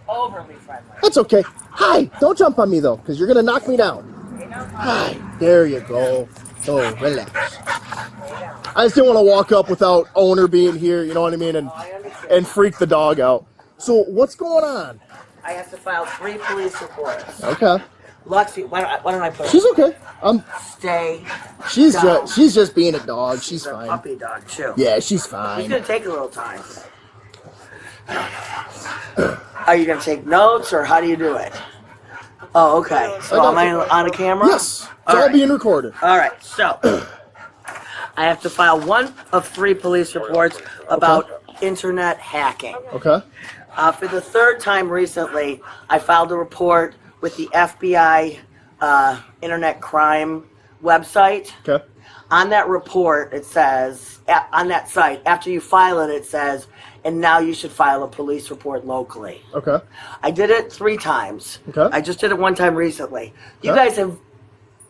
overly friendly. That's okay. Hi. Don't jump on me, though, because you're going to knock me down. Hi. There you go. Oh, relax. I just didn't want to walk up without owner being here, you know what I mean, and freak the dog out. So what's going on? I have to file 3 police reports. Okay. Lexi, why don't I put She's okay. Stay She's down. she's just being a dog. She's a fine. puppy dog, too. Yeah, she's It's fine. going to take a little time. Are you going to take notes, or how do you do it? Oh, okay. So am I on a camera? Yes. It's all being recorded. All right. So I have to file 1 of 3 police reports about internet hacking. Okay. For the 3rd time recently, I filed a report with the FBI internet crime website. Okay. On that report, it says, on that site, after you file it, it says, and now you should file a police report locally. Okay. I did it 3 times. Okay. I just did it 1 time recently. You Okay. guys have,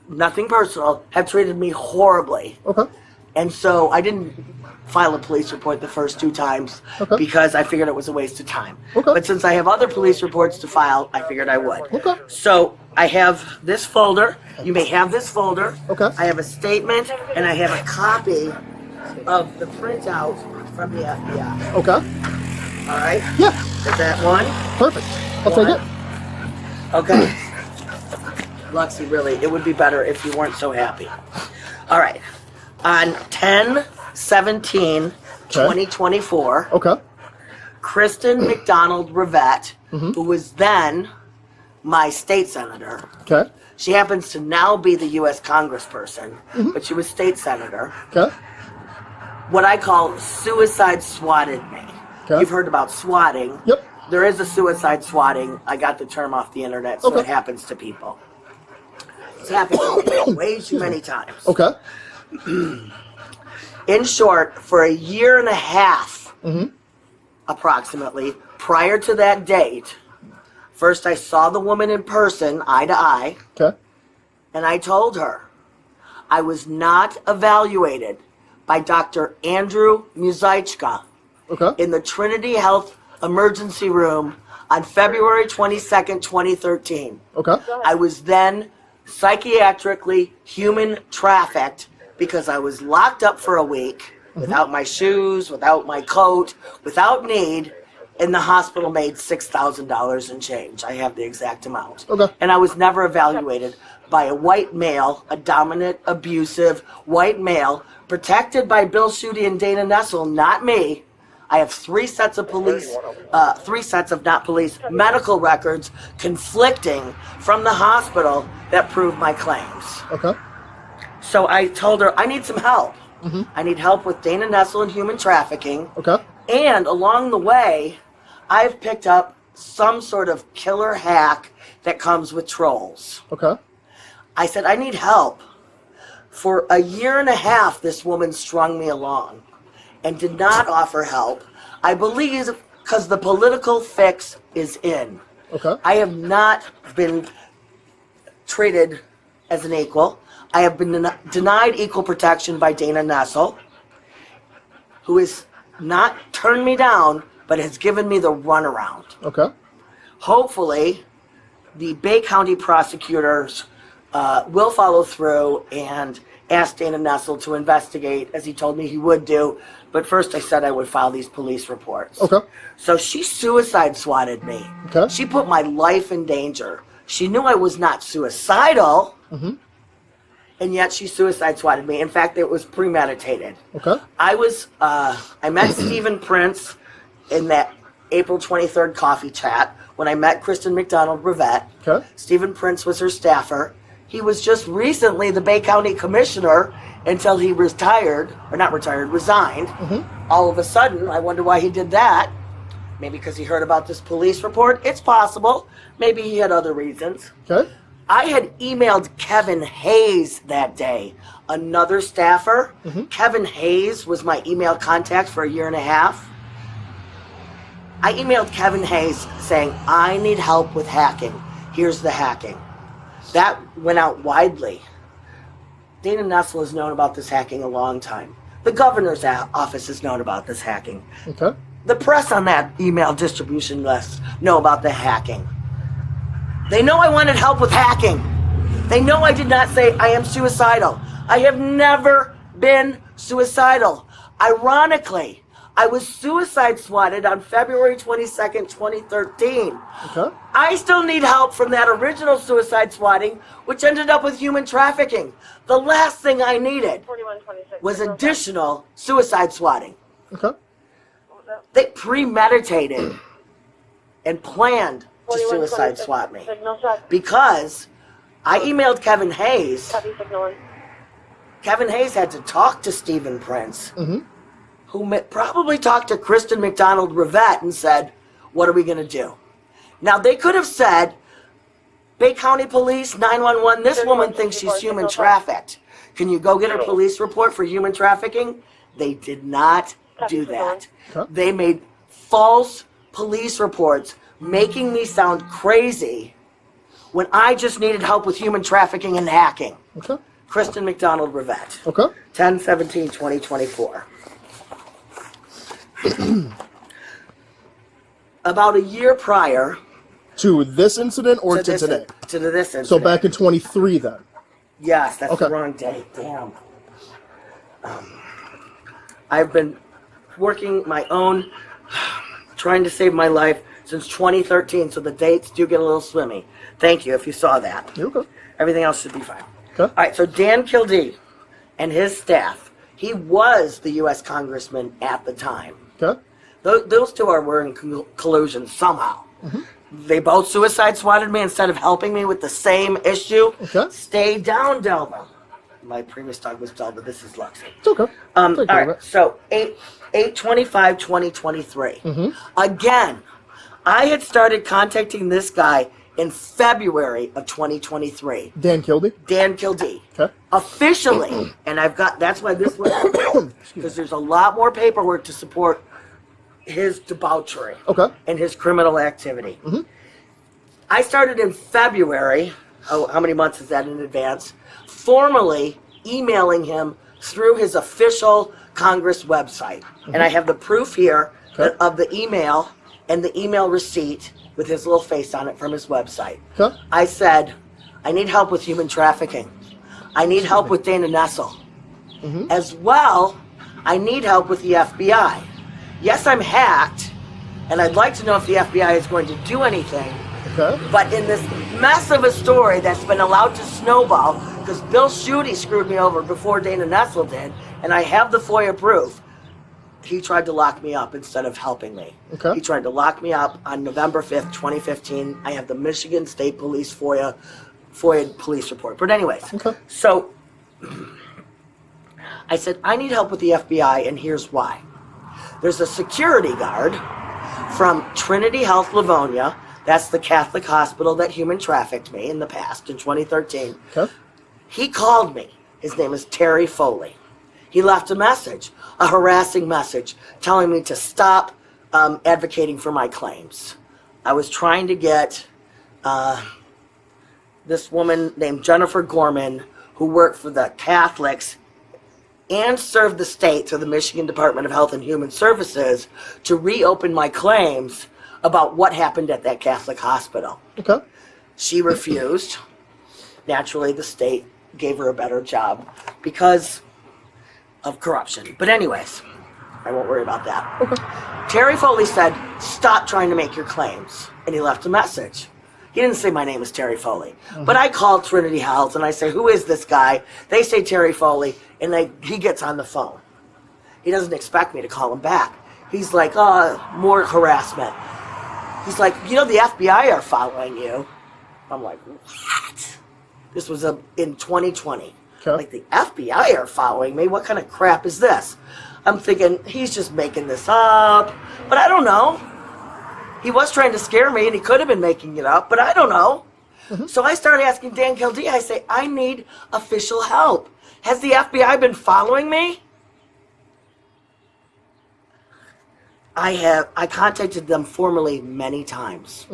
nothing personal, have treated me horribly. Okay. And so I didn't file a police report the first 2 times because I figured it was a waste of time. Okay. But since I have other police reports to file, I figured I would. Okay. So I have this folder. You may have this folder. Okay. I have a statement, and I have a copy of the printout from the FBI. Okay. All right? Yeah. Is that one? Perfect. I'll take it. Okay. Luxie, really, it would be better if you weren't so happy. All right. On 10/17/2024, Okay. Kristen McDonald Rivette, who was then my state senator, Okay. she happens to now be the U.S. congressperson, but she was state senator, Okay. what I call suicide swatted me. Okay. You've heard about swatting. Yep. There is a suicide swatting. I got the term off the internet, so it happens to people. It's happened to me way too many times. Okay. In short, for a year and a half, approximately, prior to that date, first I saw the woman in person, eye to eye, Okay. and I told her I was not evaluated by Dr. Andrew Muzyczka Okay. in the Trinity Health Emergency Room on February 22nd, 2013. Okay. I was then psychiatrically human trafficked because I was locked up for a week without my shoes, without my coat, without need, and the hospital made $6,000 and change. I have the exact amount. Okay. And I was never evaluated by a white male, a dominant, abusive white male, protected by Bill Schuette and Dana Nessel, not me. I have 3 sets of medical records conflicting from the hospital that prove my claims. Okay. So I told her, I need some help. I need help with Dana Nessel and human trafficking. Okay. And along the way, I've picked up some sort of killer hack that comes with trolls. Okay. I said, I need help. For a year and a half, this woman strung me along and did not offer help. I believe because the political fix is in. Okay. I have not been treated as an equal. I have been denied equal protection by Dana Nessel, who has not turned me down, but has given me the runaround. Okay. Hopefully, the Bay County prosecutors will follow through and ask Dana Nessel to investigate, as he told me he would do. But first I said I would file these police reports. Okay. So she suicide swatted me. Okay. She put my life in danger. She knew I was not suicidal, and yet she suicide swatted me. In fact, it was premeditated. Okay. I met Stephen Prince in that April 23rd coffee chat when I met Kristen McDonald Rivette. Okay. Stephen Prince was her staffer. He was just recently the Bay County commissioner until he resigned. All of a sudden, I wonder why he did that. Maybe because he heard about this police report. It's possible. Maybe he had other reasons. Okay. I had emailed Kevin Hayes that day, another staffer. Kevin Hayes was my email contact for a year and a half. I emailed Kevin Hayes saying, I need help with hacking. Here's the hacking. That went out widely. Dana Nessel has known about this hacking a long time. The governor's office has known about this hacking. Okay. The press on that email distribution list know about the hacking. They know I wanted help with hacking. They know I did not say I am suicidal. I have never been suicidal. Ironically, I was suicide swatted on February 22nd, 2013. Okay. I still need help from that original suicide swatting, which ended up with human trafficking. The last thing I needed was additional suicide swatting. Okay. They premeditated and planned to suicide swat me because I emailed Kevin Hayes. Kevin Hayes had to talk to Stephen Prince, who probably talked to Kristen McDonald-Rivette and said, what are we going to do? Now, they could have said, Bay County Police, 911, this woman thinks she's human trafficked. Can you go get her police report for human trafficking? They did not do that. They made false police reports, making me sound crazy when I just needed help with human trafficking and hacking. Okay. Kristen McDonald-Rivette. Okay. 10/17/2024. About a year prior to this incident or to today? To this incident. So back in 23 then? Yes, that's the wrong date. Damn. I've been working my own, trying to save my life since 2013, so the dates do get a little swimmy. Thank you if you saw that. You're okay. Everything else should be fine. Okay. All right, so Dan Kildee and his staff, he was the U.S. Congressman at the time. Okay. Those two were in collusion somehow. They both suicide swatted me instead of helping me with the same issue. Okay. Stay down, Delva. My previous dog was Delva. This is Luxie. It's okay. All right, so 8/25/2023. Again, I had started contacting this guy in February of 2023. Dan Kildee? Dan Kildee. Okay. Officially, and that's why this was, because there's a lot more paperwork to support his debauchery and his criminal activity. I started in February, how many months is that in advance, formally emailing him through his official Congress website. And I have the proof here of the email and the email receipt with his little face on it from his website. I said, I need help with human trafficking. I need help with Dana Nessel. As well, I need help with the FBI. Yes, I'm hacked, and I'd like to know if the FBI is going to do anything. But in this mess of a story that's been allowed to snowball, because Bill Schuette screwed me over before Dana Nessel did, and I have the FOIA proof, he tried to lock me up instead of helping me. He tried to lock me up on November 5th, 2015. I have the Michigan State Police FOIA police report. But anyways, so I said, I need help with the FBI, and here's why. There's a security guard from Trinity Health Livonia. That's the Catholic hospital that human trafficked me in the past, in 2013. He called me. His name is Terry Foley. He left a message, a harassing message, telling me to stop advocating for my claims. I was trying to get this woman named Jennifer Gorman, who worked for the Catholics and served the state through the Michigan Department of Health and Human Services, to reopen my claims about what happened at that Catholic hospital. She refused. Naturally, the state gave her a better job because of corruption. But anyways, I won't worry about that. Terry Foley said, stop trying to make your claims. And he left a message. He didn't say my name is Terry Foley. But I called Trinity Health and I say, who is this guy? They say Terry Foley, and he gets on the phone. He doesn't expect me to call him back. He's like, more harassment. He's like, you know, the FBI are following you. I'm like, what? This was in 2020. Like, the FBI are following me? What kind of crap is this? I'm thinking, he's just making this up. But I don't know. He was trying to scare me, and he could have been making it up, but I don't know. So I started asking Dan Kildee, I say, I need official help. Has the FBI been following me? I contacted them formally many times.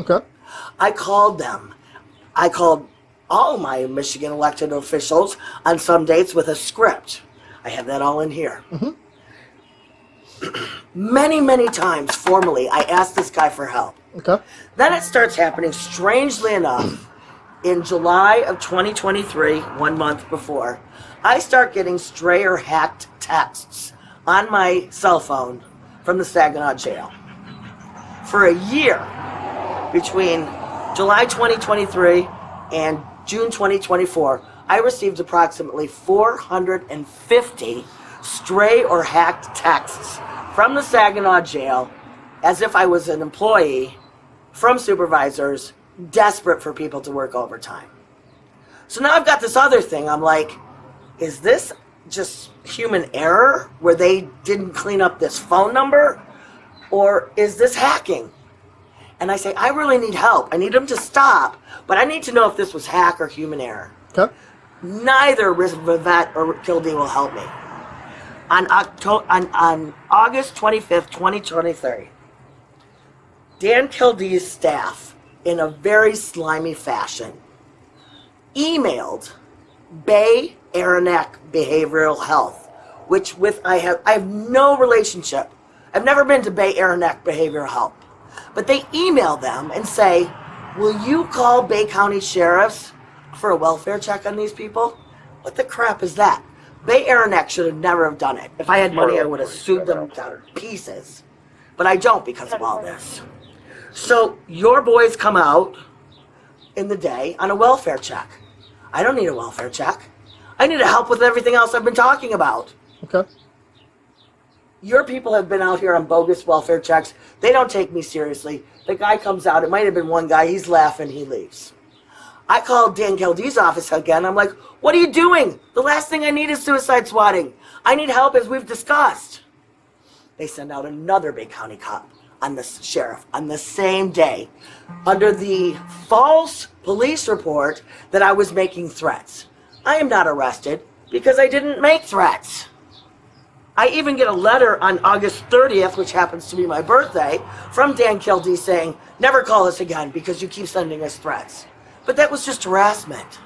I called them. I called all my Michigan elected officials on some dates with a script. I have that all in here. Many times, formally, I asked this guy for help. Okay. Then it starts happening, strangely enough, in July of 2023, 1 month before, I start getting stray or hacked texts on my cell phone from the Saginaw jail. For a year, between July 2023 and June 2024, I received approximately 450 stray or hacked texts from the Saginaw jail as if I was an employee from supervisors desperate for people to work overtime. So now I've got this other thing. I'm like, is this just human error where they didn't clean up this phone number? Or is this hacking? And I say, I really need help. I need them to stop, but I need to know if this was hack or human error. Okay. Neither Rivette or Kildee will help me. On August 25th, 2023, Dan Kildee's staff, in a very slimy fashion, emailed Bay Aranac Behavioral Health, which I have no relationship. I've never been to Bay Aranac Behavioral Health. But they email them and say, will you call Bay County Sheriffs for a welfare check on these people? What the crap is that? Bay Aranac should have never have done it. If I had money, I would have sued them to pieces. But I don't because of all this. So your boys come out in the day on a welfare check. I don't need a welfare check. I need to help with everything else I've been talking about. Okay. Your people have been out here on bogus welfare checks. They don't take me seriously. The guy comes out. It might have been one guy. He's laughing. He leaves. I called Dan Kildee's office again. I'm like, what are you doing? The last thing I need is suicide swatting. I need help, as we've discussed. They send out another Bay County cop on the sheriff on the same day under the false police report that I was making threats. I am not arrested because I didn't make threats. I even get a letter on August 30th, which happens to be my birthday, from Dan Kildee saying, never call us again because you keep sending us threats. But that was just harassment.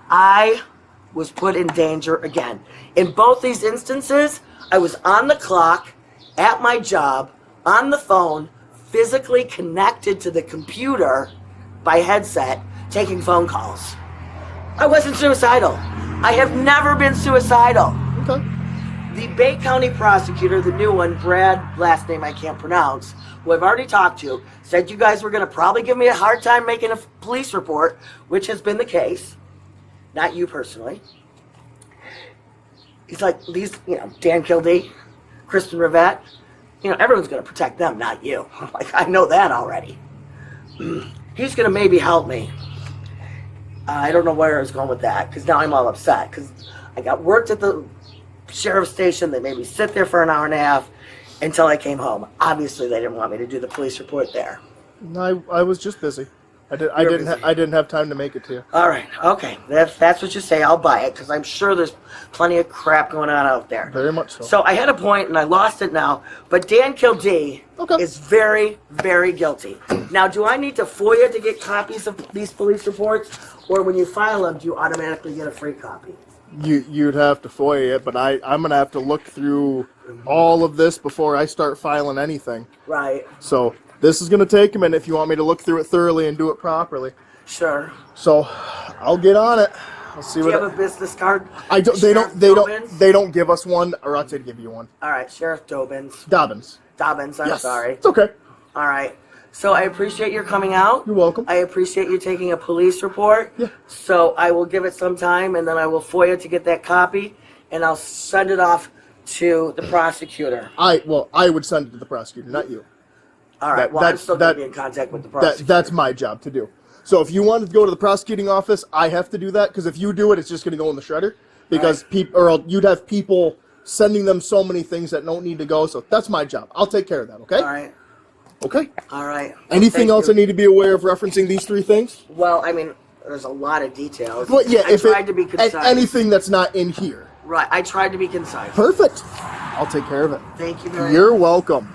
I was put in danger again. In both these instances, I was on the clock, at my job, on the phone, physically connected to the computer by headset, taking phone calls. I wasn't suicidal. I have never been suicidal. Okay. The Bay County prosecutor, the new one, Brad, last name I can't pronounce, who I've already talked to, said you guys were going to probably give me a hard time making a police report, which has been the case. Not you personally. He's like, these, Dan Kildee, Kristen Rivette, everyone's going to protect them, not you. I'm like, I know that already. He's going to maybe help me. I don't know where I was going with that, because now I'm all upset, because I got worked at the sheriff's station. They made me sit there for an hour and a half until I came home. Obviously, they didn't want me to do the police report there. No, I was just busy. I didn't have time to make it to you. All right, okay. That's what you say. I'll buy it because I'm sure there's plenty of crap going on out there. Very much so. So I had a point and I lost it now. But Dan Kildee is very, very guilty. Now, do I need to FOIA to get copies of these police reports, or when you file them, do you automatically get a free copy? You'd have to FOIA it, but I'm going to have to look through all of this before I start filing anything. Right. So this is going to take a minute if you want me to look through it thoroughly and do it properly. Sure. So I'll get on it. I'll see do what. You have a business card? I don't. They don't give us one, or else they'd give you one. All right, Sheriff Dobbins. Dobbins. I'm sorry. It's okay. All right. So I appreciate your coming out. You're welcome. I appreciate you taking a police report. Yeah. So I will give it some time, and then I will FOIA to get that copy, and I'll send it off to the prosecutor. I would send it to the prosecutor, not you. All right. I'm still going to be in contact with the prosecutor. That's my job to do. So if you wanted to go to the prosecuting office, I have to do that, because if you do it, it's just going to go in the shredder, because you'd have people sending them so many things that don't need to go. So that's my job. I'll take care of that. Okay. All right. Okay. All right. Anything else I need to be aware of referencing these three things? Well, I mean, there's a lot of details. Well, yeah. I tried to be concise. Anything that's not in here. Right. I tried to be concise. Perfect. I'll take care of it. Thank you very much. You're welcome.